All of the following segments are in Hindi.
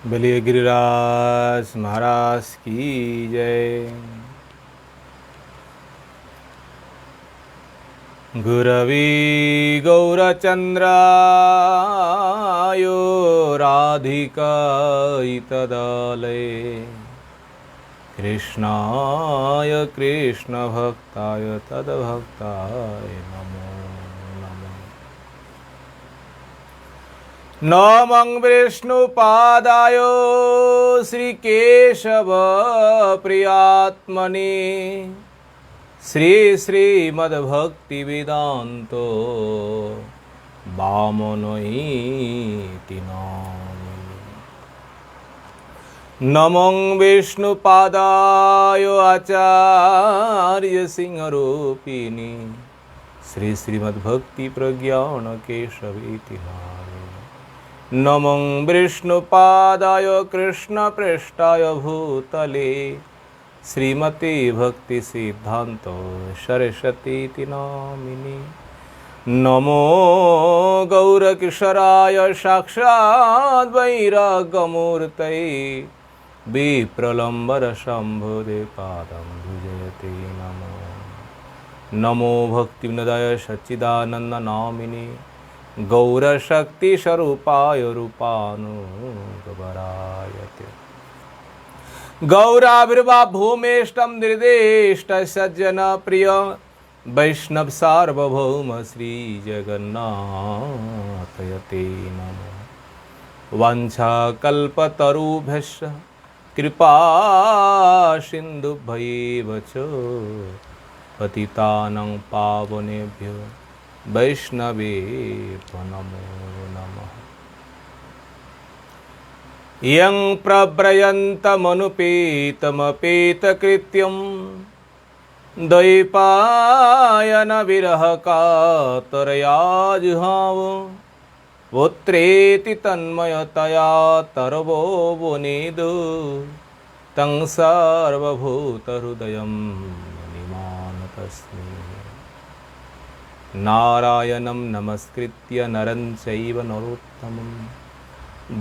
बलिए गिरिराज महाराज की जय। गुरवी गौरचंद्राय राधिकाय तदालये कृष्णाय कृष्णभक्ताय तद्भक्ताय नमो नमः। नमं विष्णुपादाय श्रीकेशव प्रियात्मने श्री श्रीमद्भक्तिवेदान्तो वामनोति नामिने। नमं विष्णुपादाय आचार्य सिंहरूपिणी श्री श्रीमद्भक्तिप्रज्ञानकेशवेति नामिने। नमं विष्णुपादाय कृष्णप्रेष्ठाय भूतले श्रीमते भक्ति सिद्धांत सरस्वती नामिने। नमो गौरकिशोराय साक्षात् वैराग्यमूर्तये विप्रलम्बर शम्भुदे पादं भुजयते नमो। नमो भक्तिविनोदाय सच्चिदानंद नामिने गौरशक्तिस्वरूपाय रूपानुगवरायते। गौराविर्वा भूमेष्टं निर्देष्ट सज्जन प्रिय वैष्णव सार्वभौम श्री जगन्नाथयते नमो। वाञ्छाकल्पतरुभ्यश्च कृपा सिन्धुभ्यैव च पतितानां पावनेभ्यो वैष्णवेभ्यो नमो नमः। यं प्रव्रजन्तमनुपेतमपेतकृत्यं द्वैपायन विरह कातरया जुहाव पुत्रेति तन्मयतया तरवो वनेदु तं सर्वभूतहृदयं मुनिमानतस्मै। नारायणं नमस्कृत्य नरं चैव नरोत्तमं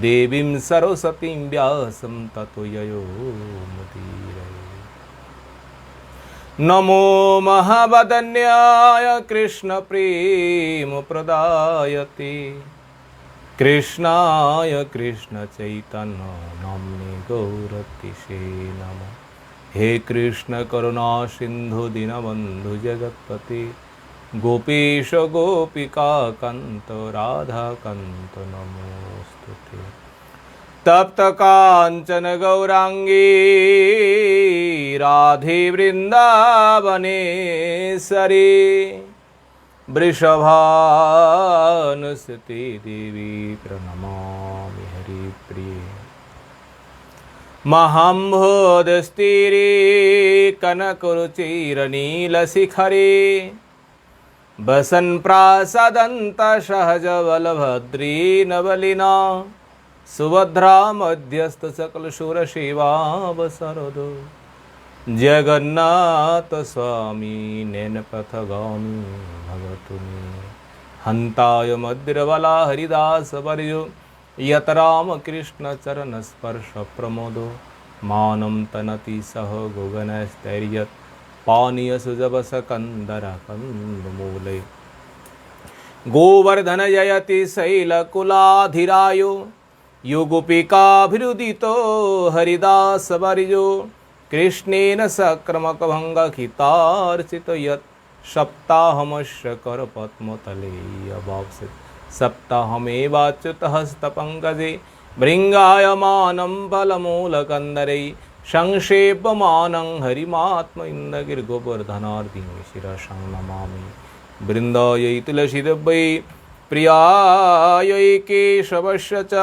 देवीं सरस्वतीं व्यासं ततो ययो मुदीरये। नमो महावदन्याय कृष्णप्रेमप्रदायते कृष्णाय कृष्णचैतन्य नाम्ने गौरतिसे नमः। हे कृष्ण करुणा सिन्धु दीनबन्धु जगत्पते गोपीश गोपिकान्त राधाकान्त नमोस्तुते। तप्त कांचन गौरांगी राधे वृंदावनेश्वरी वृषभानुसुते देवी प्रणमामि हरिप्रिये। महाम्भोधस्तिरे कनकरुचिरनीलशिखरे वसन् प्रासादन्त सहज बलभद्री नवलिना सुभद्रा मध्यस्थ सकल शूर सेवावसरदो जगन्नाथ स्वामी नैनपथगामी भगतु मे। हन्ताय मद्रबला हरिदास वर्यो यत राम कृष्ण चरण स्पर्श प्रमोदो मानं तनति सह गगनस्थैर्यत् पानीय सुजबस कंदर कंदमूले। गोवर्धन जयति शैलकुलाधिरायो युगोपिकाभिरुदितो हरिदास वर्यो कृष्णेन सक्रमकभङ्गहितार्चित यत् सप्ताहमस्य करपद्मतले अवाप्स्यत्। सप्ताहमेवाच्युतहस्तपङ्कजे भृङ्गायमानं फलमूलकन्दरै संक्षेपमानं हरिमात्म इन्दगिर्गोवर्धनार्धिं शिरसं नमामि। वृन्दायै तुलसीदेव्यै प्रियायै केशवस्य च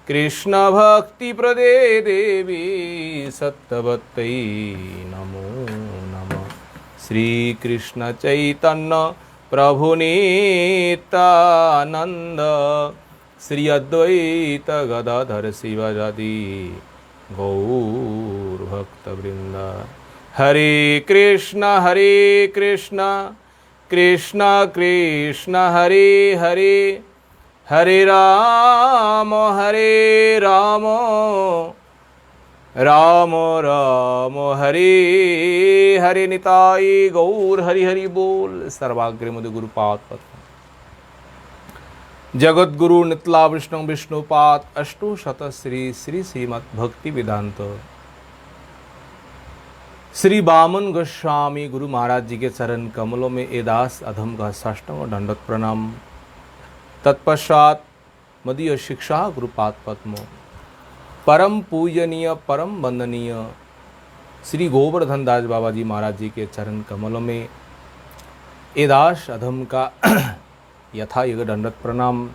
कृष्णभक्तिप्रदे देवी सत्यवत्यै नमो नमः। श्रीकृष्ण चैतन्य प्रभु नित्यानंद श्री अद्वैत गदाधर शिवजादि गौर भक्तवृंद। हरे कृष्ण कृष्ण कृष्ण हरे हरे हरे राम राम राम हरे हरे। निताई गौर हरि हरि बोल। सर्वाग्रे मधु गुरुपाद पद्म जगत गुरु नितला विष्णु विष्णुपाद अष्टो शत श्री श्री श्रीमद् भक्ति वेदांत श्री वामन गोस्वामी गुरु महाराज जी के चरण कमलों में एदास अधम का साष्टांग दंडवत प्रणाम। तत्पश्चात मदीय शिक्षा गुरुपाद पद्म परम पूजनीय परम वंदनीय श्री गोवर्धन दास बाबा जी महाराज जी के चरण कमलों में एदास अधम का यथा युग दंडवत प्रणाम।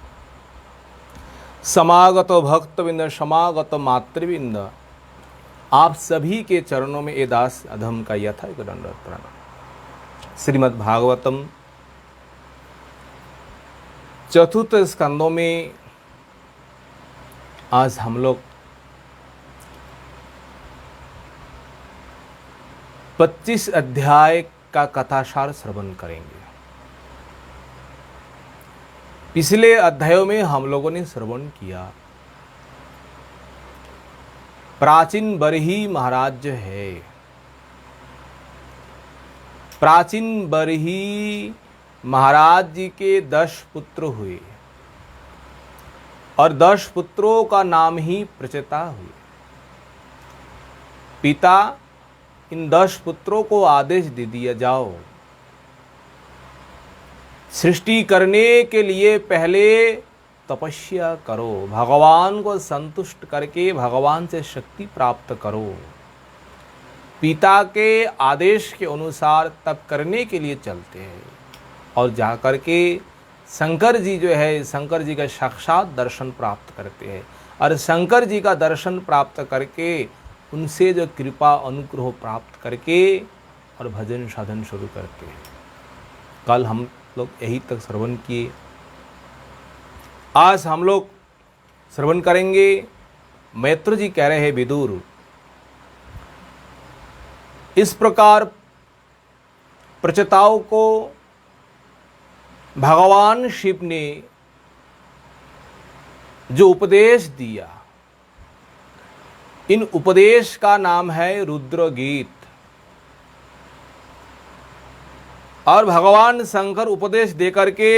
समागत भक्तविंद समागत मातृविंद आप सभी के चरणों में ये दास अधम का यथा युग दंडवत प्रणाम। श्रीमद् भागवतम चतुर्थ स्कंदों में आज हम लोग 25 अध्याय का कथासार श्रवण करेंगे। पिछले अध्यायों में हम लोगों ने श्रवण किया प्राचीन बरही महाराज जो है, प्राचीन बरही महाराज जी के 10 पुत्र हुए और 10 पुत्रों का नाम ही प्रचेता हुए। पिता इन 10 पुत्रों को आदेश दे दिया, जाओ सृष्टि करने के लिए पहले तपस्या करो, भगवान को संतुष्ट करके भगवान से शक्ति प्राप्त करो। पिता के आदेश के अनुसार तप करने के लिए चलते हैं और जाकर के शंकर जी जो है, शंकर जी का साक्षात दर्शन प्राप्त करते हैं और शंकर जी का दर्शन प्राप्त करके उनसे जो कृपा अनुग्रह प्राप्त करके और भजन साधन शुरू करते हैं। कल हम लोग यही तक श्रवण किए। आज हम लोग श्रवण करेंगे। मैत्र जी कह रहे हैं विदुर, इस प्रकार प्रचेताओं को भगवान शिव ने जो उपदेश दिया, इन उपदेश का नाम है रुद्र गीत। और भगवान शंकर उपदेश देकर के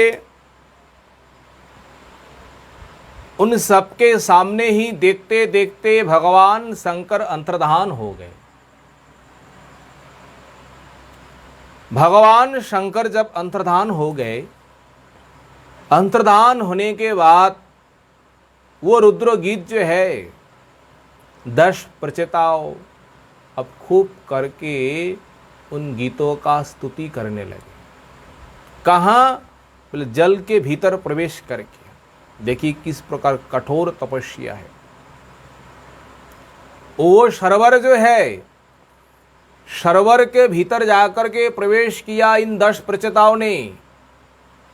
उन सबके सामने ही देखते देखते भगवान शंकर अंतर्धान हो गए। भगवान शंकर जब अंतर्धान हो गए, अंतर्धान होने के बाद वो रुद्र गीत जो है 10 प्रचेताओं अब खूब करके उन गीतों का स्तुति करने लगे। कहाँ? बोले जल के भीतर प्रवेश करके। देखिए किस प्रकार कठोर तपस्या है। वो सरोवर जो है, सरोवर के भीतर जाकर के प्रवेश किया इन 10 प्रचेताओं ने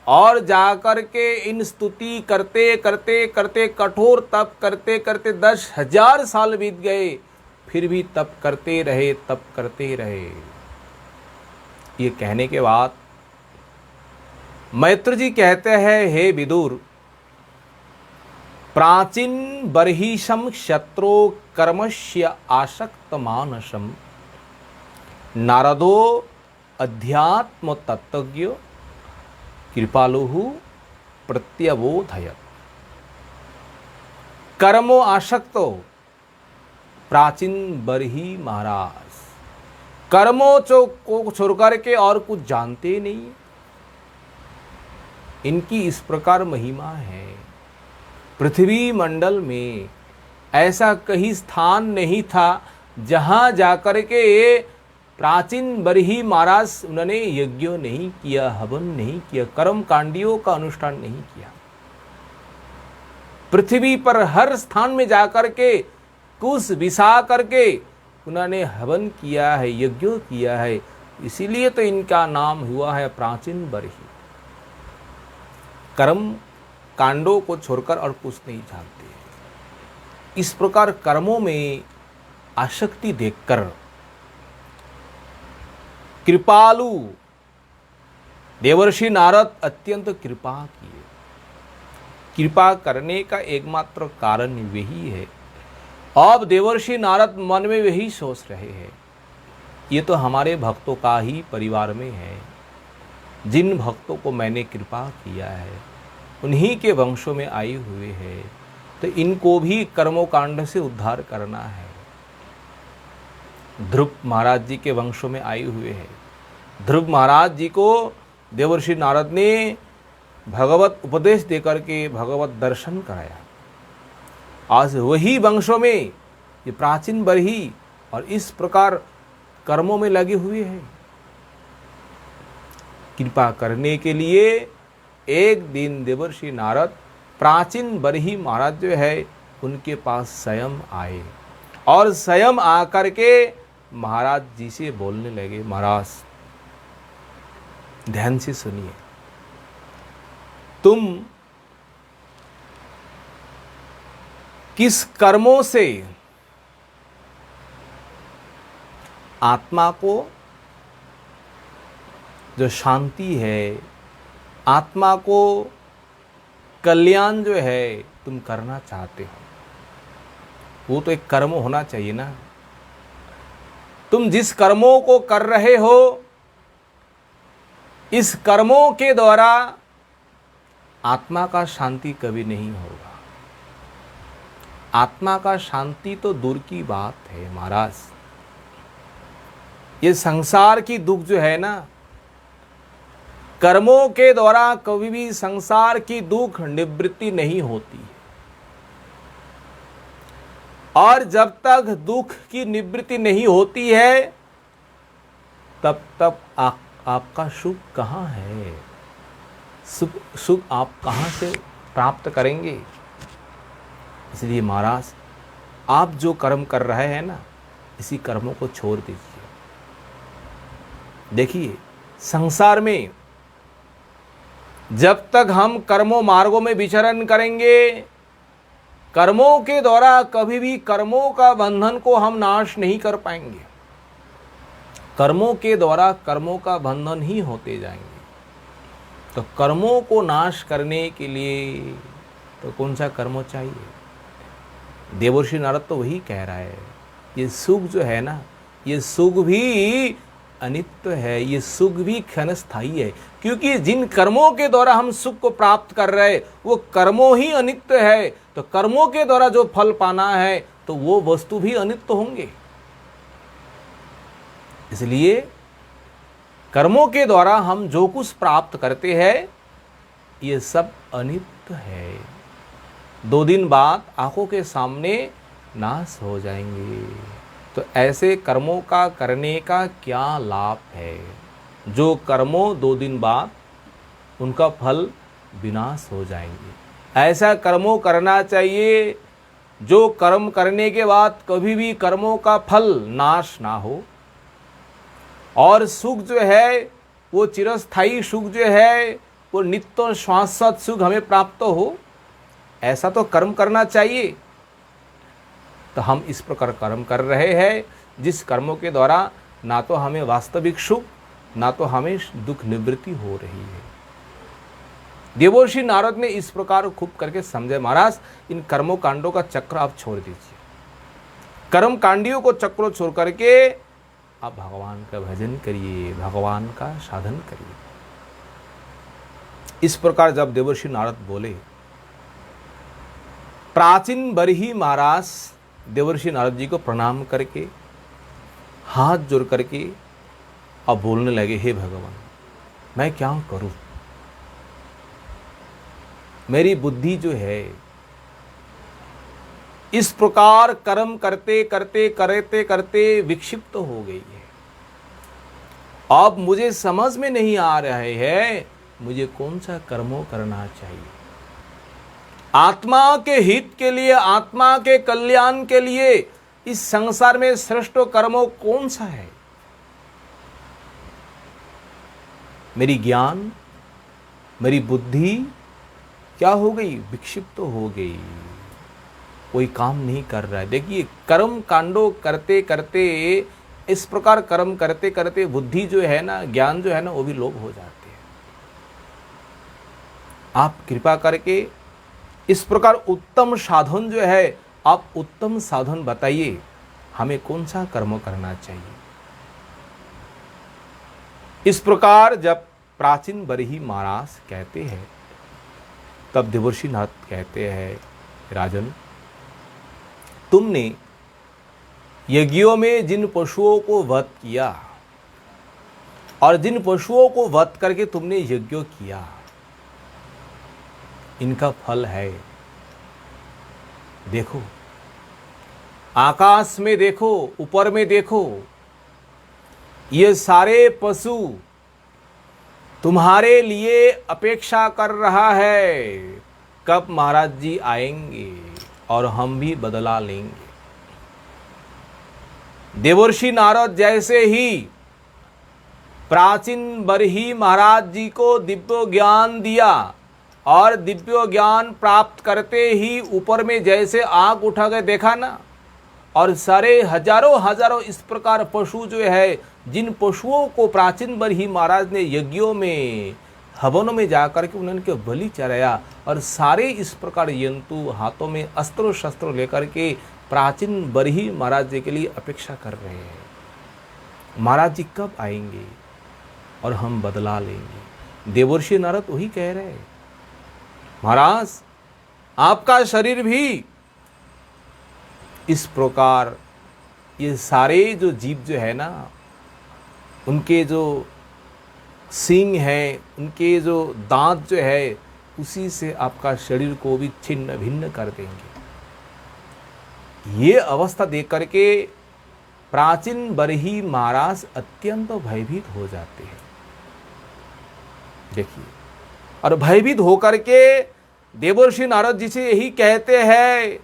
और जाकर के इन स्तुति करते करते करते कठोर तप करते करते 10,000 साल बीत गए, फिर भी तप करते रहे, तप करते रहे। ये कहने के बाद मैत्र जी कहते हैं, हे विदुर, प्राचीन बर्हिषम शत्रो कर्मस्य आसक्त मानसम नारदो अध्यात्म तत्त्वज्ञ कृपालुहु प्रत्यबोधयत्। कर्मो आसक्तो प्राचीन बरही महाराज, कर्मों को छोड़ करके और कुछ जानते नहीं। इनकी इस प्रकार महिमा है। पृथ्वी मंडल में ऐसा कहीं स्थान नहीं था जहां जाकर के प्राचीन बरही महाराज उन्होंने यज्ञ नहीं किया, हवन नहीं किया, कर्म कांडियों का अनुष्ठान नहीं किया। पृथ्वी पर हर स्थान में जाकर के कुश बिछा करके उन्होंने हवन किया है, यज्ञ किया है। इसीलिए तो इनका नाम हुआ है प्राचीन बरही। कर्म कांडों को छोड़कर और कुछ नहीं जानते। इस प्रकार कर्मों में आसक्ति देखकर कृपालु देवर्षि नारद अत्यंत कृपा किए कृपा करने का एकमात्र कारण वही है। अब देवर्षि नारद मन में वही सोच रहे हैं, ये तो हमारे भक्तों का ही परिवार में है, जिन भक्तों को मैंने कृपा किया है उन्हीं के वंशों में आए हुए हैं, तो इनको भी कर्मोकांड से उद्धार करना है। ध्रुव महाराज जी के वंशों में आए हुए हैं। ध्रुव महाराज जी को देवर्षि नारद ने भगवत उपदेश देकर के भगवत दर्शन कराया। आज वही वंशों में ये प्राचीन बरही और इस प्रकार कर्मों में लगे हुए हैं। कृपा करने के लिए एक दिन देवर्षि नारद प्राचीन बरही महाराज जो है उनके पास स्वयं आए और स्वयं आकर के महाराज जी से बोलने लगे, महाराज ध्यान से सुनिए, तुम किस कर्मों से आत्मा को जो शांति है, आत्मा को कल्याण जो है तुम करना चाहते हो, वो तो एक कर्म होना चाहिए ना। तुम जिस कर्मों को कर रहे हो, इस कर्मों के द्वारा आत्मा का शांति कभी नहीं होगा। आत्मा का शांति तो दूर की बात है महाराज। ये संसार की दुख जो है ना, कर्मों के द्वारा कभी भी संसार की दुख निवृत्ति नहीं होती। और जब तक दुख की निवृत्ति नहीं होती है, तब तक आपका सुख कहाँ है? सुख आप कहाँ से प्राप्त करेंगे? इसलिए महाराज, आप जो कर्म कर रहे हैं ना, इसी कर्मों को छोड़ दीजिए। देखिए, संसार में जब तक हम कर्मों मार्गों में विचरण करेंगे, कर्मों के द्वारा कभी भी कर्मों का बंधन को हम नाश नहीं कर पाएंगे। कर्मों के द्वारा कर्मों का बंधन ही होते जाएंगे। तो कर्मों को नाश करने के लिए तो कौन सा कर्म चाहिए? देवर्षि नारद तो वही कह रहा है, ये सुख जो है ना, ये सुख भी अनित्य है, ये सुख भी क्षणस्थायी है। क्योंकि जिन कर्मों के द्वारा हम सुख को प्राप्त कर रहे हैं, वो कर्मों ही अनित्य है। तो कर्मों के द्वारा जो फल पाना है, तो वो वस्तु भी अनित्य होंगे। इसलिए कर्मों के द्वारा हम जो कुछ प्राप्त करते हैं, ये सब अनित्य है। 2 दिन बाद आंखों के सामने नाश हो जाएंगे। तो ऐसे कर्मों का करने का क्या लाभ है? जो कर्मों 2 दिन बाद उनका फल विनाश हो जाएंगे। ऐसा कर्मों करना चाहिए जो कर्म करने के बाद कभी भी कर्मों का फल नाश ना हो, और सुख जो है वो चिरस्थायी सुख जो है वो नित्य शाश्वत सुख हमें प्राप्त हो। ऐसा तो कर्म करना चाहिए। तो हम इस प्रकार कर्म कर रहे हैं, जिस कर्मों के द्वारा ना तो हमें वास्तविक सुख, ना तो हमें दुख निवृत्ति हो रही है। देवर्षि नारद ने इस प्रकार खूब करके समझे, महाराज इन कर्मों कांडों का चक्र आप छोड़ दीजिए। कर्म कांडियों को चक्रों छोड़ करके आप भगवान का भजन करिए, भगवान का साधन करिए। इस प्रकार जब देवर्षि नारद बोले, प्राचीन बरही महाराज देवर्षि नारद जी को प्रणाम करके हाथ जोड़ करके अब बोलने लगे, हे भगवान, मैं क्या करूं? मेरी बुद्धि जो है इस प्रकार कर्म करते करते विक्षिप्त हो गई है। अब मुझे समझ में नहीं आ रहे है मुझे कौन सा कर्मों करना चाहिए। आत्मा के हित के लिए, आत्मा के कल्याण के लिए इस संसार में श्रेष्ठ कर्मों कौन सा है? मेरी ज्ञान, मेरी बुद्धि क्या हो गई? विक्षिप्त हो गई, कोई काम नहीं कर रहा है। देखिए, कर्म कांडों करते करते, इस प्रकार कर्म करते करते बुद्धि जो है ना, ज्ञान जो है ना, वो भी लोप हो जाते हैं। आप कृपा करके इस प्रकार उत्तम साधन जो है, आप उत्तम साधन बताइए, हमें कौन सा कर्म करना चाहिए। इस प्रकार जब प्राचीन बरही महाराज कहते हैं, तब देवर्षि नारद कहते हैं, राजन, तुमने यज्ञों में जिन पशुओं को वध किया और जिन पशुओं को वध करके तुमने यज्ञ किया, इनका फल है। देखो, आकाश में देखो, ऊपर में देखो, ये सारे पशु तुम्हारे लिए अपेक्षा कर रहा है, कब महाराज जी आएंगे और हम भी बदला लेंगे। देवर्षि नारद जैसे ही प्राचीन बरही महाराज जी को दिव्य ज्ञान दिया और दिव्य ज्ञान प्राप्त करते ही ऊपर में जैसे आग उठा के देखा ना, और सारे हजारों हजारों इस प्रकार पशु जो है, जिन पशुओं को प्राचीन बरही महाराज ने यज्ञों में हवनों में जाकर के उन्होंने बलि चढ़ाया, और सारे इस प्रकार यंतु हाथों में अस्त्र शस्त्र लेकर के प्राचीन बरही महाराज जी के लिए अपेक्षा कर रहे हैं, महाराज जी कब आएंगे और हम बदला लेंगे। देवर्षि नारद वही कह रहे हैं, महाराज आपका शरीर भी इस प्रकार, ये सारे जो जीव जो है ना, उनके जो सींग है, उनके जो दांत जो है, उसी से आपका शरीर को भी छिन्न भिन्न कर देंगे। ये अवस्था देख करके प्राचीन बरही महाराज अत्यंत भयभीत हो जाते हैं। देखिए, और भयभीत होकर के देवर्षि नारद जी से यही कहते हैं,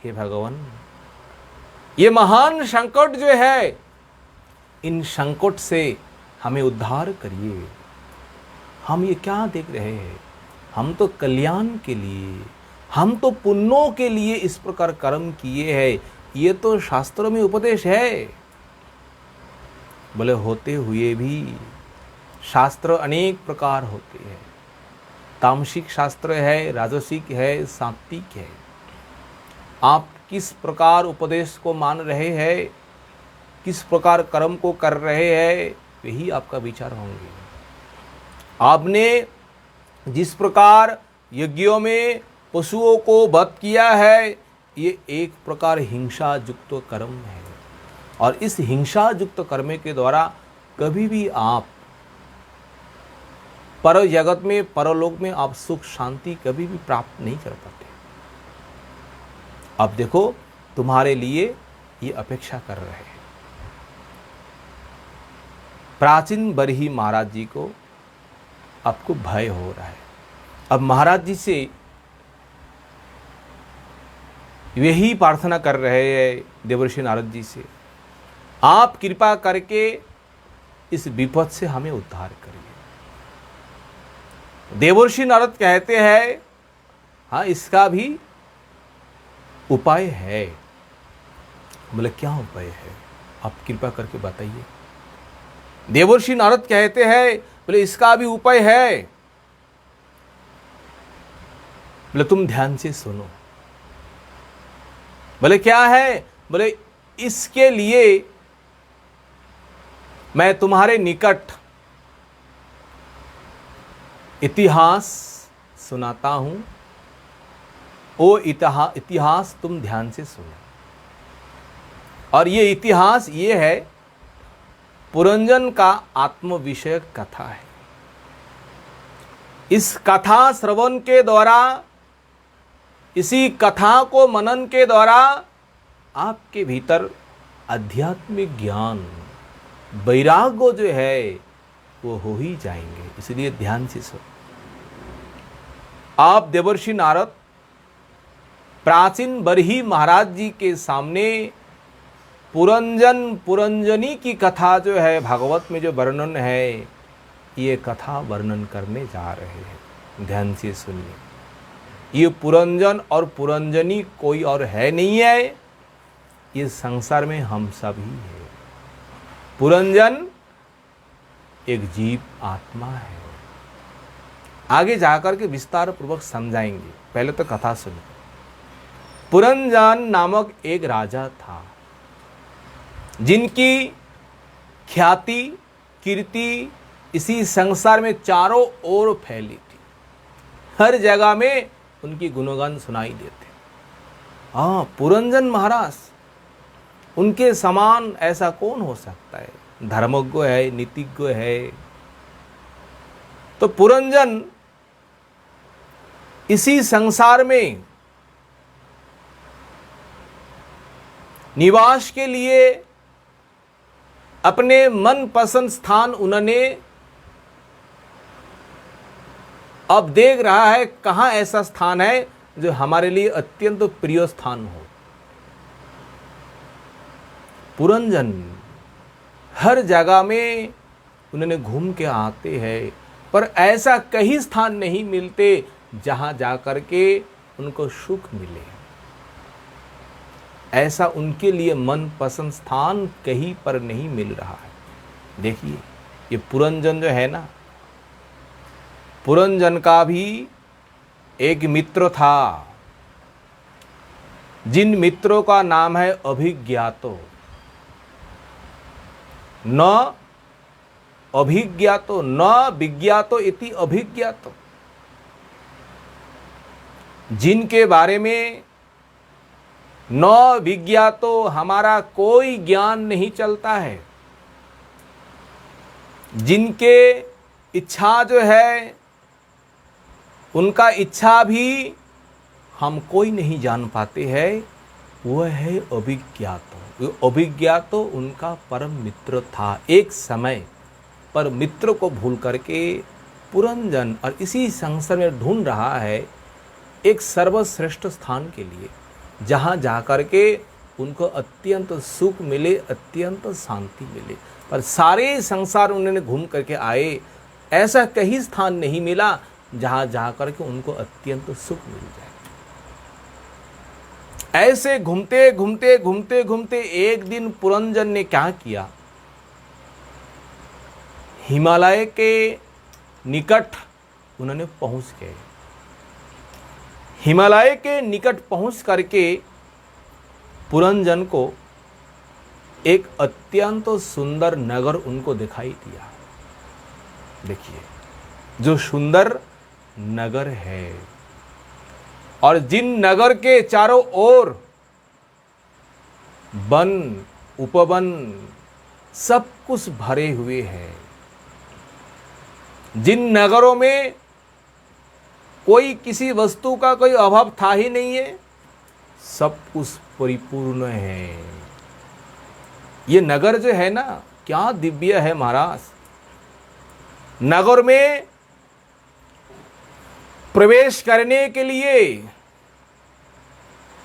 हे भगवान, ये महान संकट जो है, इन संकट से हमें उद्धार करिए। हम ये क्या देख रहे हैं, हम तो कल्याण के लिए, हम तो पुण्यों के लिए इस प्रकार कर्म किए हैं, ये तो शास्त्रों में उपदेश है। बोले होते हुए भी शास्त्र अनेक प्रकार होते हैं, तामसिक शास्त्र है, राजसिक है, सात्विक है। आप किस प्रकार उपदेश को मान रहे हैं, किस प्रकार कर्म को कर रहे हैं, यही आपका विचार होंगे। आपने जिस प्रकार यज्ञों में पशुओं को वध किया है, ये एक प्रकार हिंसा युक्त कर्म है, और इस हिंसा युक्त कर्म के द्वारा कभी भी आप पर जगत में, परलोक में आप सुख शांति कभी भी प्राप्त नहीं कर पाते। अब देखो, तुम्हारे लिए ये अपेक्षा कर रहे हैं। प्राचीन बरही महाराज जी को आपको भय हो रहा है। अब महाराज जी से यही प्रार्थना कर रहे हैं देवर्षि नारद जी से, आप कृपा करके इस विपद से हमें उद्धार करिए। देवर्षि नारद कहते हैं, हाँ, इसका भी उपाय है। बोले क्या उपाय है, आप कृपा करके बताइए। देवर्षि नारद कहते हैं, बोले इसका भी उपाय है। बोले तुम ध्यान से सुनो। बोले क्या है, बोले इसके लिए मैं तुम्हारे निकट इतिहास सुनाता हूं, वो इतिहास तुम ध्यान से सुनो। और ये इतिहास ये है, पुरंजन का आत्म विषयक कथा है। इस कथा श्रवण के द्वारा, इसी कथा को मनन के द्वारा आपके भीतर आध्यात्मिक ज्ञान, वैराग्य जो है वो हो ही जाएंगे। इसलिए ध्यान से सुनो। आप देवर्षि नारद प्राचीन बरही महाराज जी के सामने पुरंजनी की कथा जो है, भागवत में जो वर्णन है, ये कथा वर्णन करने जा रहे हैं। ध्यान से सुनिए। ये पुरंजन और पुरंजनी कोई और है नहीं है, ये संसार में हम सब ही है। पुरंजन एक जीव आत्मा है, आगे जाकर के विस्तार पूर्वक समझाएंगे, पहले तो कथा सुनो। पुरंजन नामक एक राजा था जिनकी ख्याति कीर्ति इसी संसार में चारों ओर फैली थी। हर जगह में उनकी गुणगान सुनाई देते। हाँ, पुरंजन महाराज, उनके समान ऐसा कौन हो सकता है? धर्मज्ञ है, नीतिज्ञ है। तो पुरंजन इसी संसार में निवास के लिए अपने मनपसंद स्थान उन्होंने अब देख रहा है कहां ऐसा स्थान है जो हमारे लिए अत्यंत प्रिय स्थान हो। पुरंजन हर जगह में उन्होंने घूम के आते हैं, पर ऐसा कहीं स्थान नहीं मिलते जहां जाकर के उनको सुख मिले। ऐसा उनके लिए मनपसंद स्थान कहीं पर नहीं मिल रहा है। देखिए, ये पुरंजन जो है ना, पुरंजन का भी एक मित्र था, जिन मित्रों का नाम है अभिज्ञातो। न अभिज्ञातो न विज्ञातो इति अभिज्ञातो, जिनके बारे में न विज्ञातो हमारा कोई ज्ञान नहीं चलता है, जिनके इच्छा जो है उनका इच्छा भी हम कोई नहीं जान पाते हैं, वह है अभिज्ञातो। अभिज्ञातो उनका परम मित्र था। एक समय पर मित्र को भूल करके पुरंजन और इसी संसार में ढूंढ रहा है एक सर्वश्रेष्ठ स्थान के लिए, जहाँ जाकर के उनको अत्यंत सुख मिले, अत्यंत शांति मिले। पर सारे संसार उन्होंने घूम करके आए, ऐसा कहीं स्थान नहीं मिला जहाँ जाकर के उनको अत्यंत सुख मिल जाए। ऐसे घूमते घूमते घूमते घूमते एक दिन पुरंजन ने क्या किया, हिमालय के निकट उन्होंने पहुंच गए। हिमालय के निकट पहुंच करके पुरंजन को एक अत्यंत सुंदर नगर उनको दिखाई दिया। देखिए, जो सुंदर नगर है और जिन नगर के चारों ओर वन उपवन सब कुछ भरे हुए हैं, जिन नगरों में कोई किसी वस्तु का कोई अभाव था ही नहीं है, सब कुछ परिपूर्ण है। ये नगर जो है ना, क्या दिव्य है महाराज। नगर में प्रवेश करने के लिए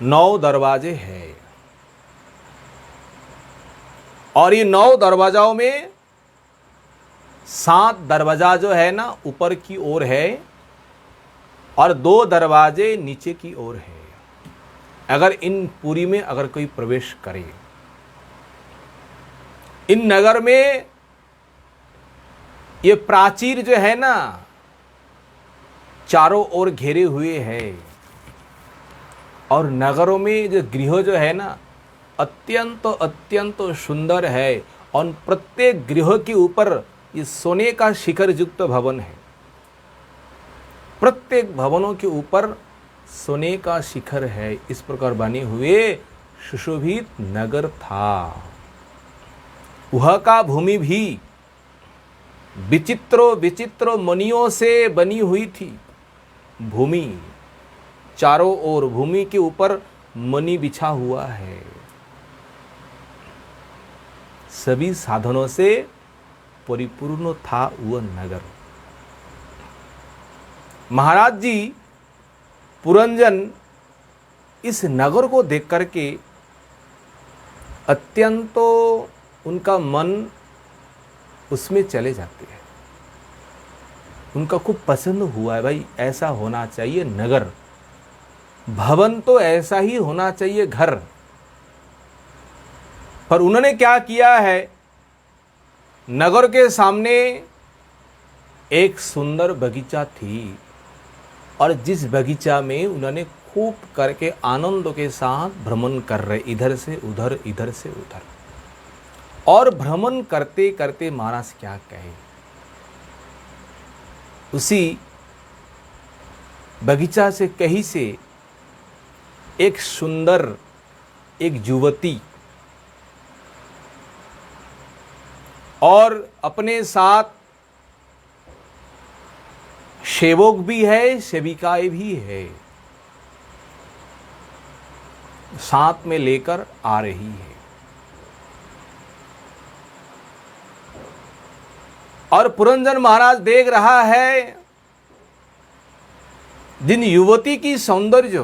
9 दरवाजे हैं और ये 9 दरवाजाओं में 7 दरवाजा जो है ना ऊपर की ओर है और 2 दरवाजे नीचे की ओर है। अगर इन पुरी में अगर कोई प्रवेश करे, इन नगर में ये प्राचीर जो है ना चारों ओर घेरे हुए हैं और नगरों में जो गृह जो है ना अत्यंत अत्यंत सुंदर है और प्रत्येक गृह के ऊपर ये सोने का शिखर युक्त भवन है। प्रत्येक भवनों के ऊपर सोने का शिखर है। इस प्रकार बने हुए सुशोभित नगर था। वह का भूमि भी विचित्रो विचित्र मणियों से बनी हुई थी। भूमि चारों ओर भूमि के ऊपर मणि बिछा हुआ है। सभी साधनों से परिपूर्ण था वह नगर। महाराज जी पुरंजन इस नगर को देख करके अत्यंत उनका मन उसमें चले जाते हैं। उनका खूब पसंद हुआ है, भाई ऐसा होना चाहिए नगर, भवन तो ऐसा ही होना चाहिए घर। पर उन्होंने क्या किया है, नगर के सामने एक सुंदर बगीचा थी और जिस बगीचा में उन्होंने खूब करके आनंद के साथ भ्रमण कर रहे, इधर से उधर इधर से उधर। और भ्रमण करते करते महाराज क्या कहे, उसी बगीचा से कहीं से एक सुंदर एक युवती और अपने साथ सेवक भी है, सेविकाएं भी है, साथ में लेकर आ रही है। और पुरंजन महाराज देख रहा है जिन युवती की सौंदर्य,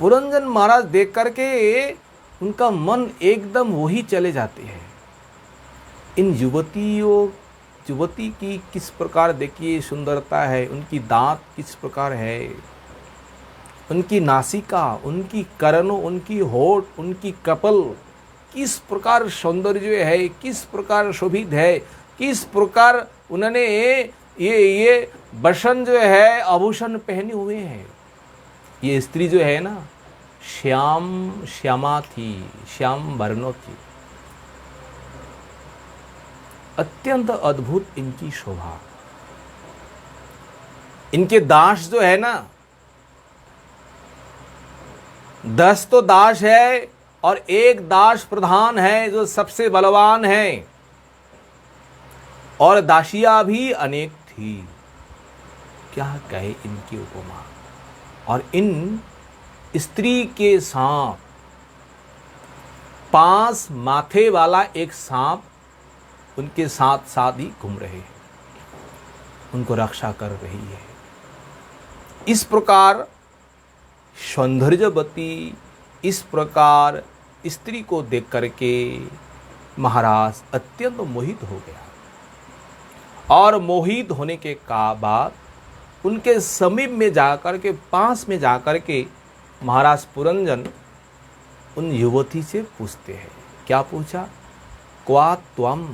पुरंजन महाराज देख करके उनका मन एकदम वही चले जाते हैं। इन युवती की किस प्रकार देखिए सुंदरता है, उनकी दांत किस प्रकार है, उनकी नासिका, उनकी कर्णों, उनकी होठ, उनकी कपल किस प्रकार सौंदर्य है, किस प्रकार शोभित है, किस प्रकार उन्होंने ये बसन जो है आभूषण पहने हुए हैं। ये स्त्री जो है ना श्यामा थी, श्याम वर्णों की, अत्यंत अद्भुत इनकी शोभा। इनके दास जो है ना, 10 तो दास है और एक दास प्रधान है जो सबसे बलवान है, और दासियां भी अनेक थी। क्या कहे इनकी उपमा। और इन स्त्री के सांप, 5 माथे वाला एक सांप उनके साथ साथ ही घूम रहे हैं, उनको रक्षा कर रही है। इस प्रकार सौंदर्यवती, इस प्रकार स्त्री को देख करके महाराज अत्यंत मोहित हो गया। और मोहित होने के बाद उनके समीप में जाकर के, पास में जाकर के महाराज पुरंजन उन युवती से पूछते हैं। क्या पूछा? क्वा त्वम,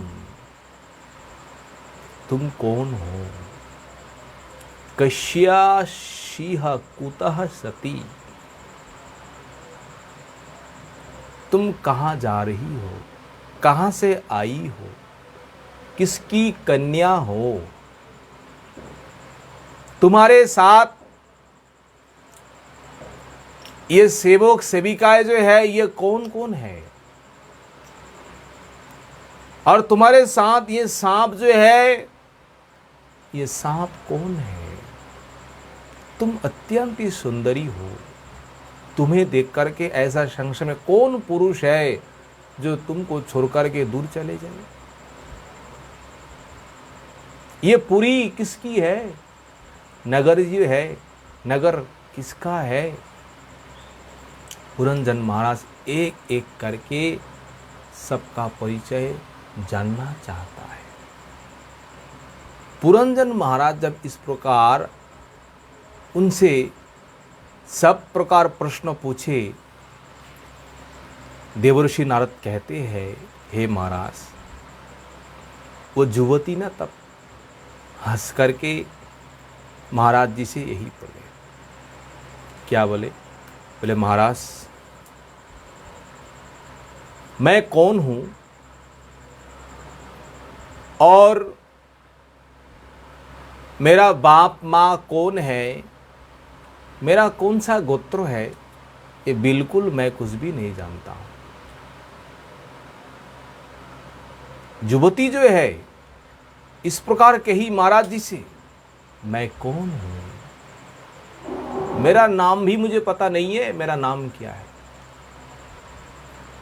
तुम कौन हो? कस्यासीह कुतः सती, तुम कहाँ जा रही हो, कहाँ से आई हो, किसकी कन्या हो? तुम्हारे साथ ये सेवक सेविकाएं जो है ये कौन कौन है? और तुम्हारे साथ ये सांप जो है, ये सांप कौन है? तुम अत्यंत ही सुंदरी हो, तुम्हें देख करके ऐसा संशय में कौन पुरुष है जो तुमको छोड़ करके दूर चले जाए? ये पुरी किसकी है? नगर जी है, नगर किसका है? पुरंजन महाराज एक एक करके सबका परिचय जानना चाहता है। पुरंजन महाराज जब इस प्रकार उनसे सब प्रकार प्रश्न पूछे, देवर्षि नारद कहते हैं, हे महाराज, वो युवती ना तब हंस करके महाराज जी से यही बोले। क्या बोले? बोले महाराज, मैं कौन हूं और मेरा बाप माँ कौन है, मेरा कौन सा गोत्र है, ये बिल्कुल मैं कुछ भी नहीं जानता हूं। युवती जो है इस प्रकार कही महाराज जी से, मैं कौन हूं, मेरा नाम भी मुझे पता नहीं है, मेरा नाम क्या है,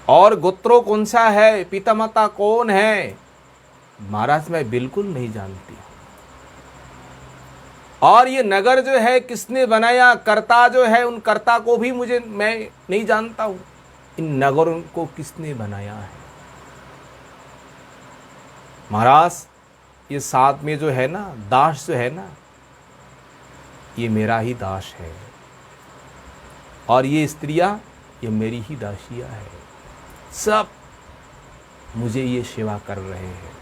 और गोत्रो कौन सा है, पिता माता कौन है, महाराज मैं बिल्कुल नहीं जानती। और ये नगर जो है किसने बनाया, कर्ता जो है, उन कर्ता को भी मैं नहीं जानता हूं। इन नगरों को किसने बनाया है? महाराज ये साथ में जो है ना दास जो है ना, ये मेरा ही दास है, और ये स्त्रियां ये मेरी ही दासियां है, सब मुझे ये सेवा कर रहे हैं।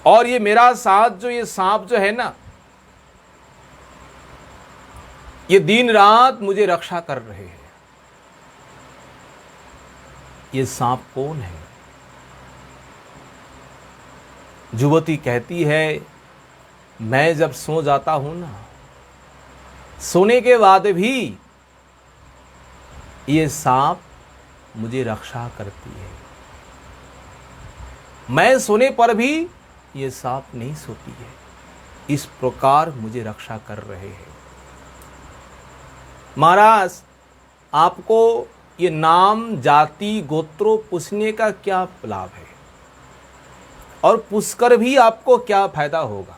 और ये मेरा साथ जो ये सांप जो है ना, ये दिन रात मुझे रक्षा कर रहे हैं। ये सांप कौन है? युवती कहती है, मैं जब सो जाता हूं ना, सोने के बाद भी ये सांप मुझे रक्षा करती है। मैं सोने पर भी ये सांप नहीं सोती है। इस प्रकार मुझे रक्षा कर रहे हैं। महाराज, आपको ये नाम, जाति, गोत्रों पूछने का क्या लाभ है? और पूछकर भी आपको क्या फायदा होगा?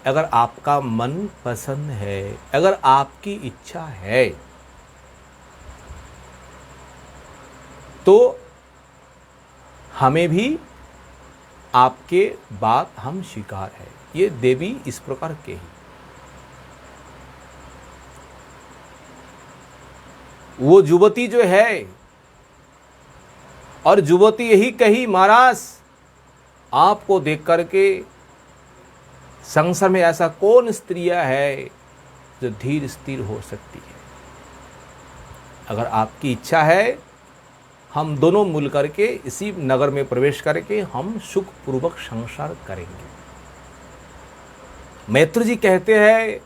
अगर आपका मन पसंद है, अगर आपकी इच्छा है, तो हमें भी आपके बात हम स्वीकार है। ये देवी इस प्रकार के ही। वो युवती जो है, और युवती यही कही, महाराज आपको देख करके संसार में ऐसा कौन स्त्रियां है जो धीर स्थिर हो सकती है? अगर आपकी इच्छा है, हम दोनों मिल करके इसी नगर में प्रवेश करके हम सुखपूर्वक संसार करेंगे। मैत्र जी कहते हैं,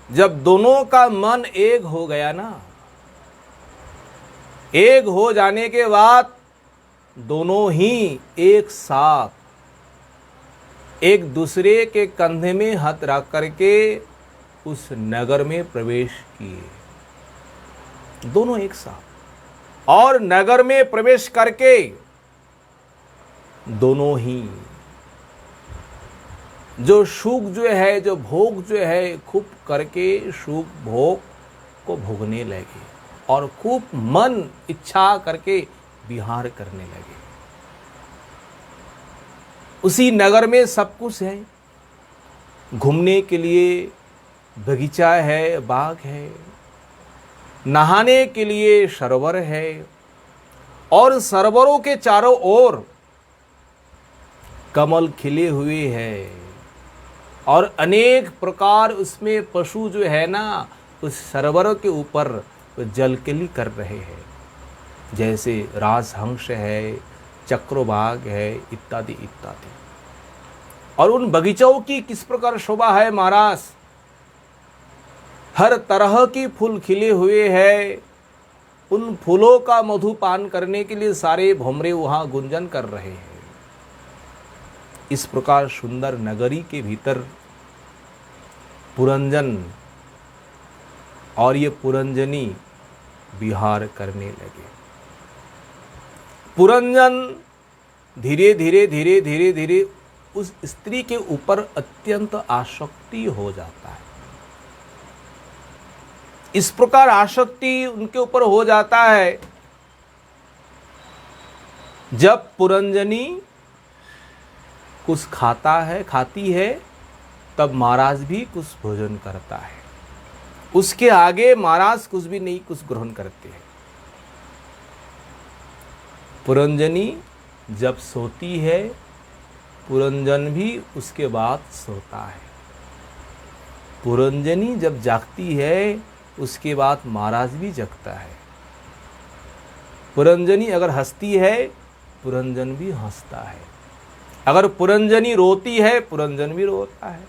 जब दोनों का मन एक हो गया ना, एक हो जाने के बाद दोनों ही एक साथ एक दूसरे के कंधे में हाथ रख करके उस नगर में प्रवेश किए, दोनों एक साथ। और नगर में प्रवेश करके दोनों ही जो सुख जो है, जो भोग जो है, खूब करके सुख भोग को भोगने लगे और खूब मन इच्छा करके विहार करने लगे। उसी नगर में सब कुछ है, घूमने के लिए बगीचा है, बाग है, नहाने के लिए सरोवर है, और सरोवरों के चारों ओर कमल खिले हुए हैं, और अनेक प्रकार उसमें पशु जो है ना, उस सरोवर के ऊपर जलकेली कर रहे हैं, जैसे राजहंस है, चक्रवाक है, इत्यादि इत्यादि। और उन बगीचों की किस प्रकार शोभा है महाराज! हर तरह की फूल खिले हुए हैं। उन फूलों का मधु पान करने के लिए सारे भौमरे वहां गुंजन कर रहे हैं। इस प्रकार सुंदर नगरी के भीतर पुरंजन और ये पुरंजनी विहार करने लगे। पुरंजन धीरे धीरे धीरे धीरे धीरे उस स्त्री के ऊपर अत्यंत आसक्ति हो जाता है। इस प्रकार आसक्ति उनके ऊपर हो जाता है, जब पुरंजनी कुछ खाती है, तब महाराज भी कुछ भोजन करता है। उसके आगे महाराज कुछ भी नहीं कुछ ग्रहण करते हैं। पुरंजनी जब सोती है, पुरंजन भी उसके बाद सोता है। पुरंजनी जब जागती है, उसके बाद महाराज भी जगता है। पुरंजनी अगर हंसती है, पुरंजन भी हंसता है। अगर पुरंजनी रोती है, पुरंजन भी रोता है।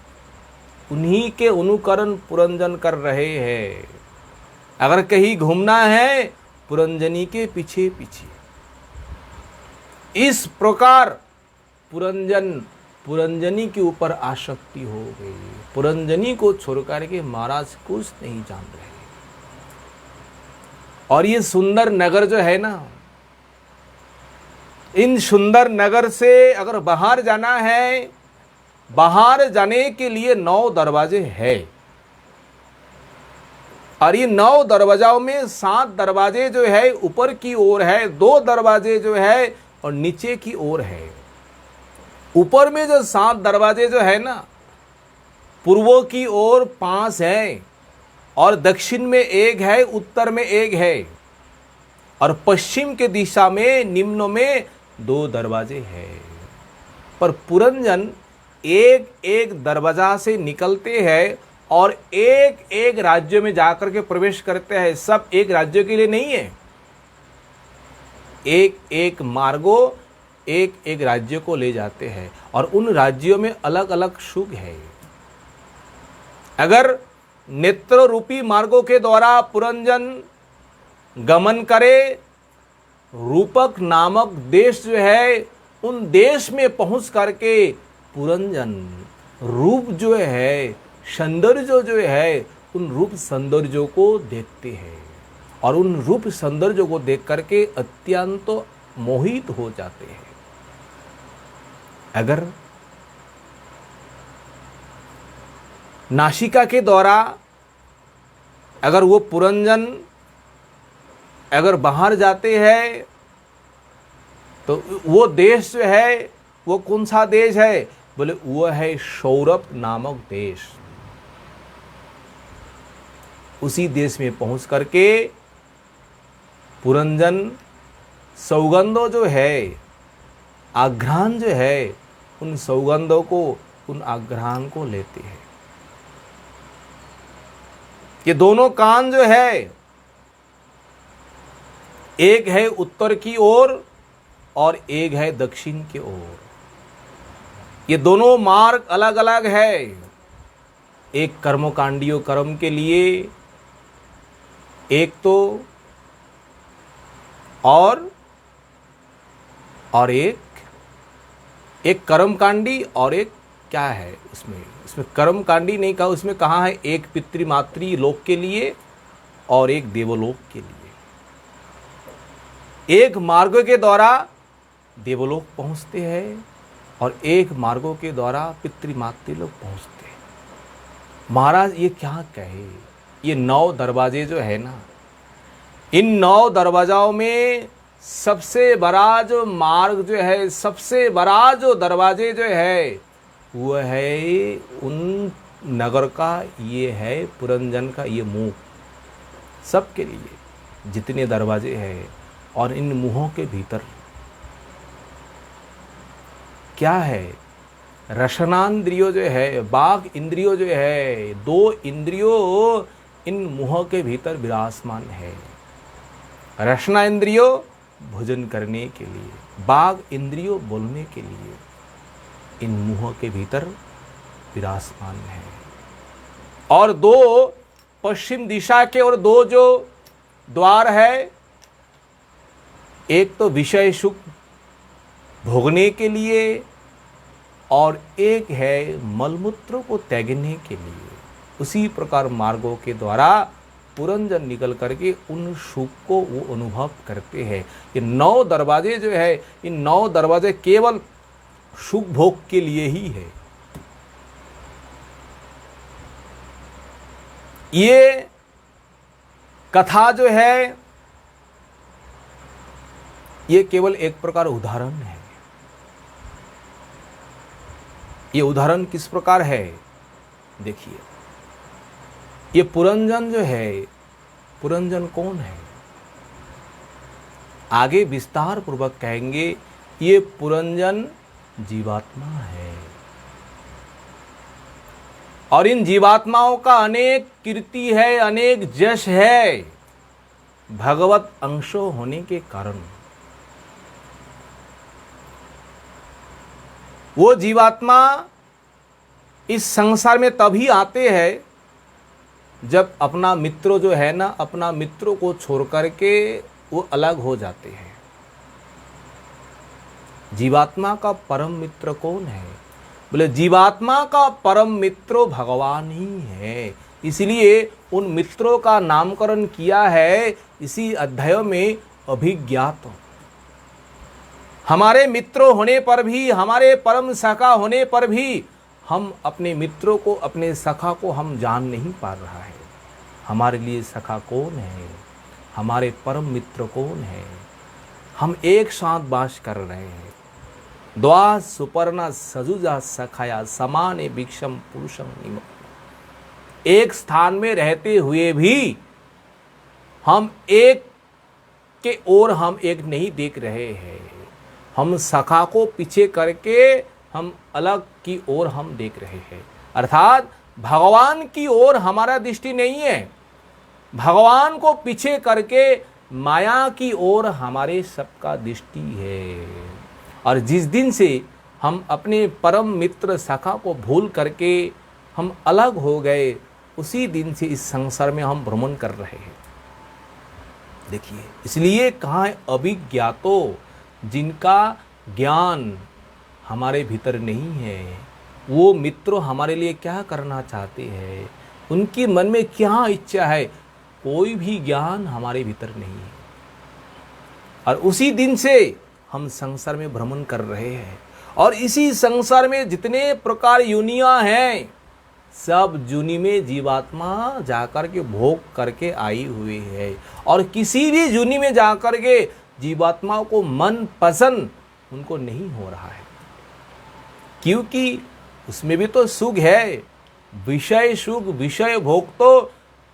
उन्हीं के अनुकरण पुरंजन कर रहे हैं। अगर कहीं घूमना है, पुरंजनी के पीछे पीछे। इस प्रकार पुरंजनी के ऊपर आसक्ति हो गई। पुरंजनी को छोड़कर के महाराज कुछ नहीं जान रहे। और ये सुंदर नगर जो है ना, इन सुंदर नगर से अगर बाहर जाना है, बाहर जाने के लिए 9 दरवाजे हैं। और ये 9 दरवाजाओं में 7 दरवाजे जो है ऊपर की ओर है, 2 दरवाजे जो है और नीचे की ओर है। ऊपर में जो 7 दरवाजे जो है ना, पूर्व की ओर 5 है, और दक्षिण में 1 है, उत्तर में 1 है, और पश्चिम के दिशा में निम्न में 2 दरवाजे हैं। पर पुरंजन एक एक दरवाजा से निकलते हैं और एक एक राज्य में जाकर के प्रवेश करते हैं। सब एक राज्य के लिए नहीं है, एक एक मार्गों एक एक राज्य को ले जाते हैं और उन राज्यों में अलग अलग सुख है। अगर नेत्र रूपी मार्गों के द्वारा पुरंजन गमन करे, रूपक नामक देश जो है उन देश में पहुंच करके पुरंजन रूप जो है, सौंदर्य जो है, उन रूप सौंदर्यों को देखते हैं और उन रूप सौंदर्यों को देख करके अत्यंत मोहित हो जाते हैं। अगर नासिका के द्वारा अगर वो पुरंजन अगर बाहर जाते हैं तो वो देश जो है वो कौन सा देश है? बोले वो है सौरभ नामक देश। उसी देश में पहुंच करके पुरंजन सौगंधों जो है, आघ्राण जो है, उन सौगंधों को, उन आघ्राण को लेते हैं। ये दोनों कान जो है, एक है उत्तर की ओर और एक है दक्षिण की ओर। ये दोनों मार्ग अलग अलग है। एक कर्मकांडियों कर्म के लिए, एक तो और एक कर्मकांडी और एक क्या है उसमें कर्मकांडी नहीं कहा, उसमें कहा है एक पितृमातृ लोक के लिए और एक देवलोक के लिए। एक मार्ग के द्वारा देवलोक पहुंचते हैं और एक मार्गों के द्वारा पितृमातृ लोक पहुंचते हैं। महाराज ये क्या कहे, ये 9 दरवाजे जो है ना, इन 9 दरवाजाओं में सबसे बड़ा जो मार्ग जो है, सबसे बड़ा जो दरवाजे जो है वो है उन नगर का, ये है पुरंजन का ये मुंह। सबके लिए जितने दरवाजे हैं और इन मुंहों के भीतर क्या है? रसनांद्रियो जो है, बाघ इंद्रियो जो है, 2 इंद्रियों इन मुंहों के भीतर विराजमान है। रसना इंद्रियो भोजन करने के लिए, बाघ इंद्रियो बोलने के लिए, इन मुंहों के भीतर विराजमान है। और 2 पश्चिम दिशा के और 2 जो द्वार है, एक तो विषय सुख भोगने के लिए और एक है मलमूत्र को त्यागने के लिए। उसी प्रकार मार्गों के द्वारा पुरंजन निकल करके उन सुख को वो अनुभव करते हैं। ये 9 दरवाजे जो है, इन 9 दरवाजे केवल सुख भोग के लिए ही है। ये कथा जो है ये केवल एक प्रकार उदाहरण है। ये उदाहरण किस प्रकार है? देखिए, ये पुरंजन जो है, पुरंजन कौन है? आगे विस्तार पूर्वक कहेंगे। ये पुरंजन जीवात्मा है और इन जीवात्माओं का अनेक कीर्ति है, अनेक यश है, भगवत अंशों होने के कारण। वो जीवात्मा इस संसार में तभी आते हैं जब अपना मित्र जो है ना, अपना मित्रों को छोड़ करके वो अलग हो जाते हैं। जीवात्मा का परम मित्र कौन है? बोले जीवात्मा का परम मित्र भगवान ही है। इसलिए उन मित्रों का नामकरण किया है इसी अध्याय में अभिज्ञात। हमारे मित्र होने पर भी, हमारे परम सखा होने पर भी हम अपने मित्रों को, अपने सखा को हम जान नहीं पा रहा है। हमारे लिए सखा कौन है? हमारे परम मित्र कौन है? हम एक साथ वास कर रहे हैं। द्वा सुपर्णा सजुजा सखाया समाने भिक्षम पुरुषम निम। एक स्थान में रहते हुए भी हम एक के ओर हम एक नहीं देख रहे हैं। हम सखा को पीछे करके हम अलग की ओर हम देख रहे हैं। अर्थात भगवान की ओर हमारा दृष्टि नहीं है, भगवान को पीछे करके माया की ओर हमारे सबका दृष्टि है। और जिस दिन से हम अपने परम मित्र सखा को भूल करके हम अलग हो गए, उसी दिन से इस संसार में हम भ्रमण कर रहे हैं। देखिए, इसलिए कहाँ है अभिज्ञातो, जिनका ज्ञान हमारे भीतर नहीं है, वो मित्र हमारे लिए क्या करना चाहते हैं, उनके मन में क्या इच्छा है, कोई भी ज्ञान हमारे भीतर नहीं है। और उसी दिन से हम संसार में भ्रमण कर रहे हैं। और इसी संसार में जितने प्रकार योनियां हैं, सब जूनी में जीवात्मा जाकर के भोग करके आई हुई है। और किसी भी जूनी में जाकर के जीवात्मा को मन पसंद उनको नहीं हो रहा है, क्योंकि उसमें भी तो सुख है, विषय सुख, विषय भोग तो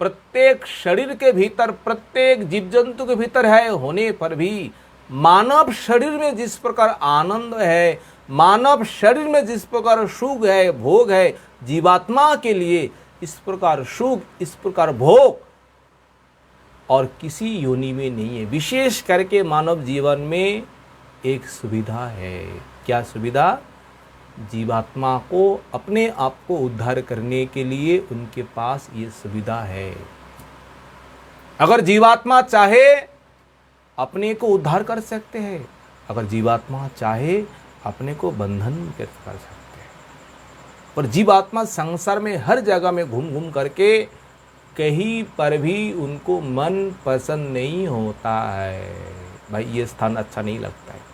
प्रत्येक शरीर के भीतर, प्रत्येक जीव जंतु के भीतर है। होने पर भी मानव शरीर में जिस प्रकार आनंद है, मानव शरीर में जिस प्रकार सुख है, भोग है, जीवात्मा के लिए इस प्रकार सुख, इस प्रकार भोग और किसी योनि में नहीं है। विशेष करके मानव जीवन में एक सुविधा है। क्या सुविधा? जीवात्मा को अपने आप को उद्धार करने के लिए उनके पास ये सुविधा है। अगर जीवात्मा चाहे अपने को उद्धार कर सकते हैं, अगर जीवात्मा चाहे अपने को बंधन कर सकते हैं। पर जीवात्मा संसार में हर जगह में घूम घूम करके कहीं पर भी उनको मन पसंद नहीं होता है। भाई, ये स्थान अच्छा नहीं लगता है।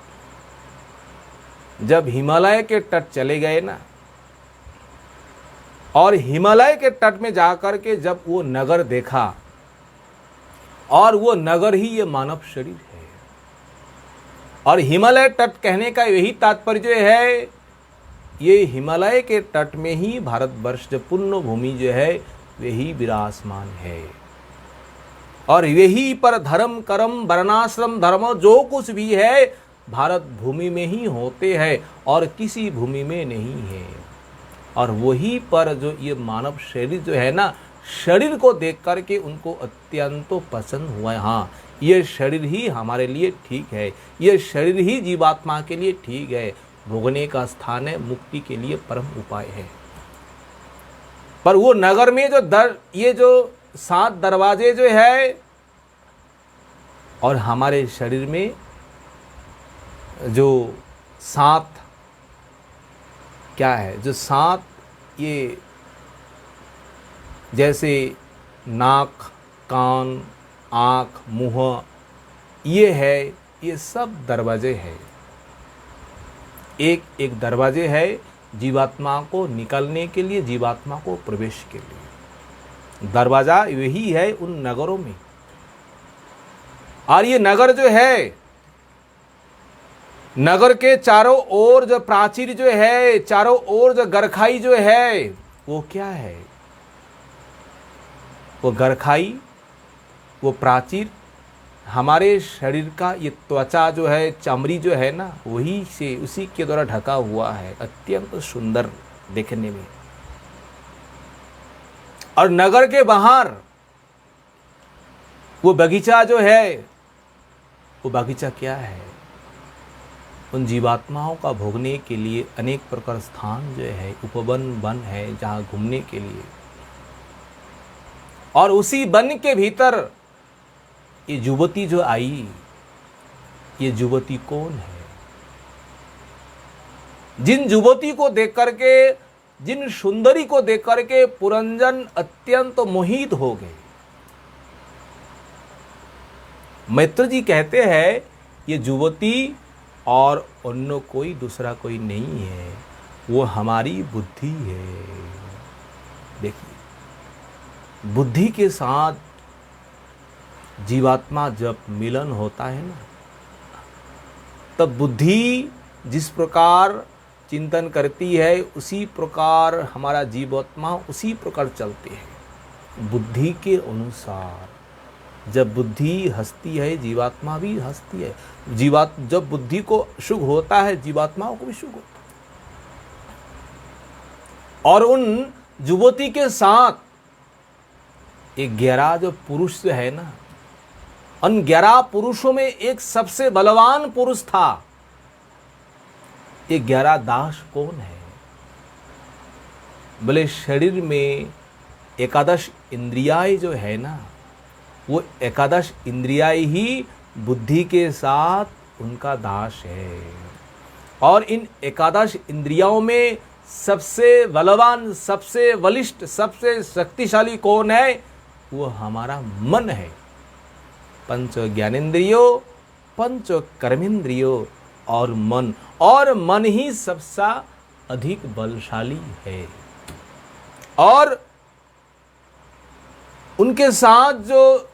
जब हिमालय के तट चले गए ना, और हिमालय के तट में जाकर के जब वो नगर देखा, और वो नगर ही ये मानव शरीर है। और हिमालय तट कहने का यही तात्पर्य है, ये हिमालय के तट में ही भारतवर्ष जो पुण्य भूमि जो है वही विराजमान है। और यही पर धर्म कर्म वर्णाश्रम धर्म जो कुछ भी है भारत भूमि में ही होते हैं और किसी भूमि में नहीं है। और वही पर जो ये मानव शरीर जो है ना, शरीर को देख करके उनको अत्यंत पसंद हुआ है। हाँ, ये शरीर ही हमारे लिए ठीक है, ये शरीर ही जीवात्मा के लिए ठीक है, भोगने का स्थान है, मुक्ति के लिए परम उपाय है। पर वो नगर में ये जो 7 दरवाजे जो है, और हमारे शरीर में जो 7 क्या है, जो 7 ये जैसे नाक, कान, आँख, मुँह, ये है, ये सब दरवाजे हैं। एक एक दरवाजे है जीवात्मा को निकलने के लिए, जीवात्मा को प्रवेश के लिए। दरवाजा यही है उन नगरों में। और ये नगर जो है, नगर के चारों ओर जो प्राचीर जो है, चारों ओर जो गरखाई जो है, वो क्या है? वो गरखाई, वो प्राचीर हमारे शरीर का ये त्वचा जो है, चमड़ी जो है ना, वही से उसी के द्वारा ढका हुआ है, अत्यंत सुंदर देखने में। और नगर के बाहर वो बगीचा जो है, वो बगीचा क्या है? उन जीवात्माओं का भोगने के लिए अनेक प्रकार स्थान जो है, उपवन वन है जहाँ घूमने के लिए। और उसी वन के भीतर ये युवती जो आई, ये युवती कौन है? जिन युवती को देख करके, जिन सुंदरी को देख करके पुरंजन अत्यंत मोहित हो गए। मैत्र जी कहते हैं ये युवती और अन्य कोई दूसरा कोई नहीं है, वो हमारी बुद्धि है। देखिए, बुद्धि के साथ जीवात्मा जब मिलन होता है ना, तब बुद्धि जिस प्रकार चिंतन करती है, उसी प्रकार हमारा जीवात्मा उसी प्रकार चलते हैं। बुद्धि के अनुसार जब बुद्धि हंसती है, जीवात्मा भी हंसती है। जब बुद्धि को सुख होता है, जीवात्माओं को भी सुख होता है। और उन युवती के साथ 11 जो पुरुष जो है ना, उन 11 पुरुषों में एक सबसे बलवान पुरुष था। ये 11 दास कौन है? बोले शरीर में 11 इंद्रियाएं जो है ना, वो 11 इंद्रियाएं ही बुद्धि के साथ उनका दास है। और इन 11 इंद्रियों में सबसे बलवान, सबसे बलिष्ठ, सबसे शक्तिशाली कौन है? वो हमारा मन है। पंच ज्ञानेंद्रियों, पंच कर्मेंद्रियों और मन ही सबसे अधिक बलशाली है। और उनके साथ जो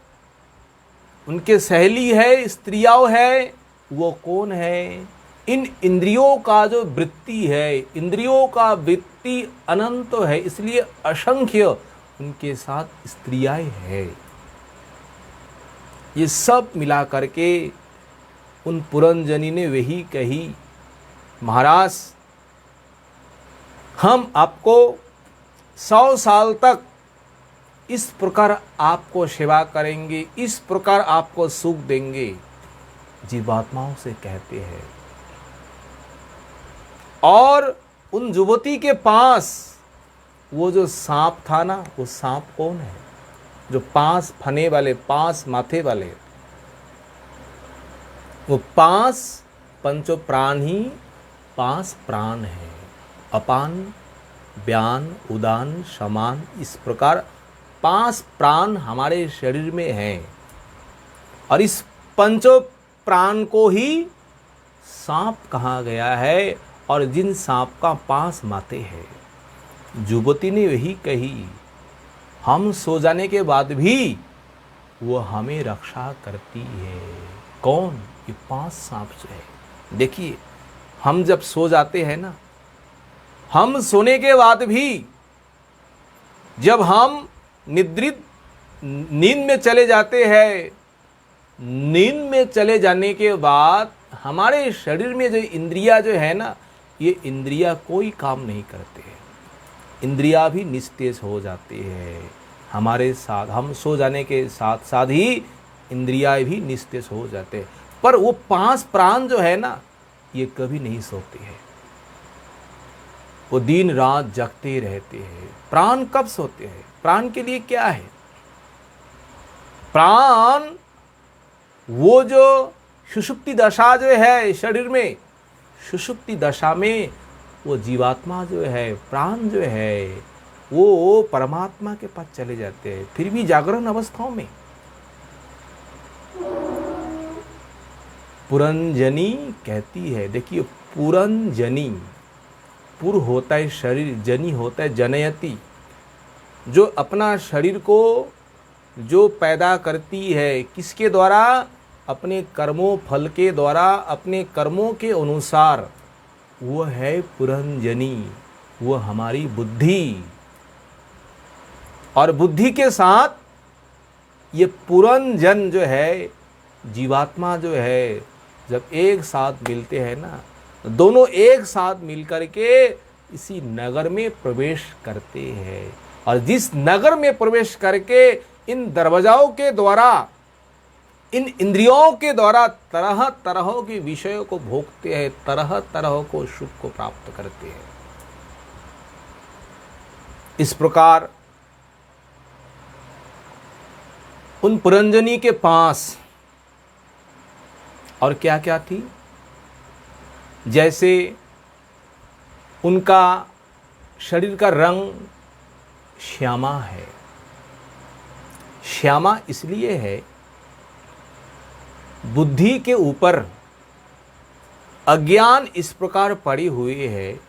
उनके सहेली है, स्त्रियाँ है, वो कौन है? इन इंद्रियों का जो वृत्ति है, इंद्रियों का वृत्ति अनंत है, इसलिए असंख्य उनके साथ स्त्रियाँ है। ये सब मिला करके उन पुरंजनी ने वही कही, महाराज हम आपको 100 साल तक इस प्रकार आपको सेवा करेंगे, इस प्रकार आपको सुख देंगे। जीवात्माओं से कहते हैं। और उन युवती के पास वो जो सांप था ना, वो सांप कौन है? जो 5 फने वाले, 5 माथे वाले, वो 5 पंचो प्राण ही 5 प्राण है। अपान, व्यान, उदान, समान, इस प्रकार 5 प्राण हमारे शरीर में हैं। और इस पंचो प्राण को ही सांप कहा गया है। और जिन सांप का 5 माथे हैं, युवती ने वही कही, हम सो जाने के बाद भी वो हमें रक्षा करती है। कौन? ये 5 सांप जो है। देखिए, हम जब सो जाते हैं ना, हम सोने के बाद भी जब हम निद्रित नींद में चले जाते हैं, नींद में चले जाने के बाद हमारे शरीर में जो इंद्रियां जो है ना, ये इंद्रियां कोई काम नहीं करते हैं। इंद्रियां भी निस्तेज हो जाती है हमारे साथ। हम सो जाने के साथ साथ ही इंद्रियां भी निस्तेज हो जाते हैं। पर वो 5 प्राण जो है ना, ये कभी नहीं सोते हैं। वो दिन रात जगते रहते हैं। प्राण कब सोते हैं? प्राण के लिए क्या है? प्राण वो जो सुषुप्ति दशा जो है शरीर में, सुषुप्ति दशा में वो जीवात्मा जो है, प्राण जो है, वो परमात्मा के पास चले जाते हैं। फिर भी जागरण अवस्थाओं में पुरंजनी कहती है, देखिए पुरंजनी, पुर होता है शरीर, जनी होता है जनयति, जो अपना शरीर को जो पैदा करती है, किसके द्वारा? अपने कर्मों फल के द्वारा, अपने कर्मों के अनुसार। वो है पुरंजनी, वो हमारी बुद्धि। और बुद्धि के साथ ये पुरंजन जो है, जीवात्मा जो है, जब एक साथ मिलते हैं ना, दोनों एक साथ मिलकर के इसी नगर में प्रवेश करते हैं। और जिस नगर में प्रवेश करके इन दरवाजाओं के द्वारा, इन इंद्रियों के द्वारा तरह तरह के विषयों को भोगते हैं, तरह तरह को सुख को प्राप्त करते हैं। इस प्रकार उन पुरंजनी के पास और क्या क्या थी? जैसे उनका शरीर का रंग श्यामा है। श्यामा इसलिए है, बुद्धि के ऊपर अज्ञान इस प्रकार पड़ी हुई है,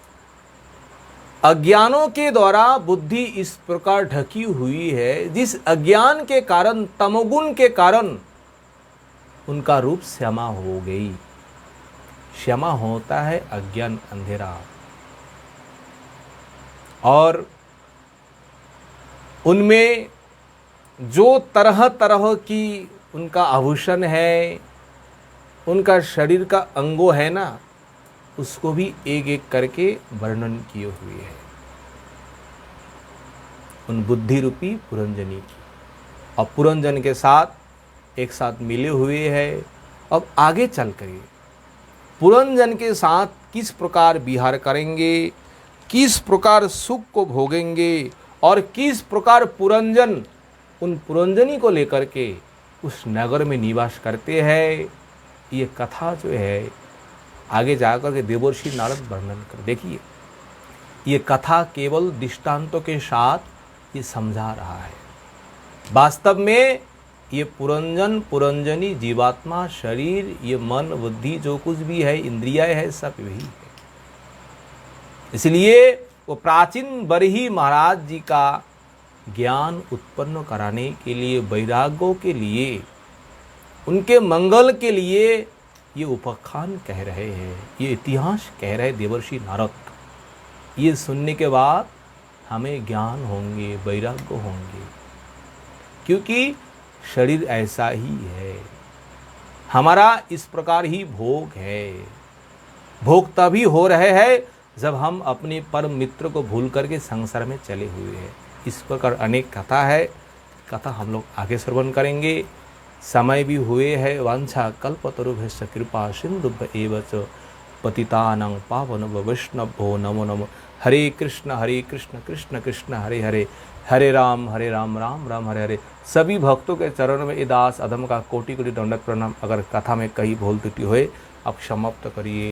अज्ञानों के द्वारा बुद्धि इस प्रकार ढकी हुई है, जिस अज्ञान के कारण, तमोगुण के कारण उनका रूप श्यामा हो गई। श्यामा होता है अज्ञान, अंधेरा। और उनमें जो तरह तरह की उनका आभूषण है, उनका शरीर का अंगो है ना, उसको भी एक एक करके वर्णन किए हुए हैं। उन बुद्धि रूपी पुरंजनी की। अब पुरंजन के साथ एक साथ मिले हुए हैं। अब आगे चल कर पुरंजन के साथ किस प्रकार विहार करेंगे, किस प्रकार सुख को भोगेंगे और किस प्रकार पुरंजन उन पुरंजनी को लेकर के उस नगर में निवास करते हैं, ये कथा जो है आगे जाकर के देवर्षि नारद वर्णन कर। देखिए, ये कथा केवल दृष्टांतों के साथ ये समझा रहा है। वास्तव में ये पुरंजन, पुरंजनी, जीवात्मा, शरीर, ये मन, बुद्धि, जो कुछ भी है, इंद्रियां है, सब यही है। इसलिए वो प्राचीन बरही महाराज जी का ज्ञान उत्पन्न कराने के लिए, वैराग्यों के लिए, उनके मंगल के लिए ये उपाख्यान कह रहे हैं, ये इतिहास कह रहे देवर्षि नारद। ये सुनने के बाद हमें ज्ञान होंगे, वैराग्य होंगे, क्योंकि शरीर ऐसा ही है, हमारा इस प्रकार ही भोग है। भोग तभी हो रहे हैं जब हम अपने परम मित्र को भूल करके संसार में चले हुए हैं। इस प्रकार अनेक कथा है, कथा हम लोग आगे श्रवण करेंगे। समय भी हुए है। वांछा कल्पतरुभ्यश्च कृपा सिन्धुभ्य एव च पतितानां पावनेभ्यो वैष्णवेभ्यो नमो नमः। हरे कृष्ण कृष्ण कृष्ण हरे हरे, हरे राम राम राम हरे हरे। सभी भक्तों के चरणों में दास अधम का कोटि कोटि दंडवत प्रणाम। अगर कथा में कहीं भूल त्रुटि हुए आप समाप्त करिए।